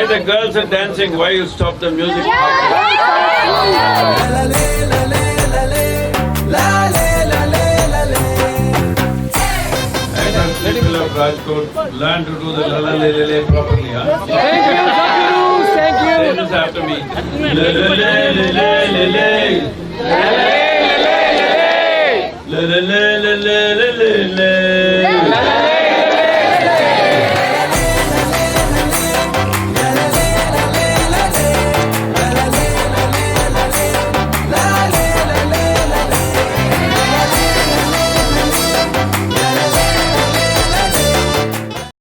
Why the girls are dancing? Why you stop the music? And the people of Rajkot learn to do the la la le le le properly. Huh? Thank you, Sadhguru. Thank you. Say this after me. Le le le le le le le. Le le le le le le le.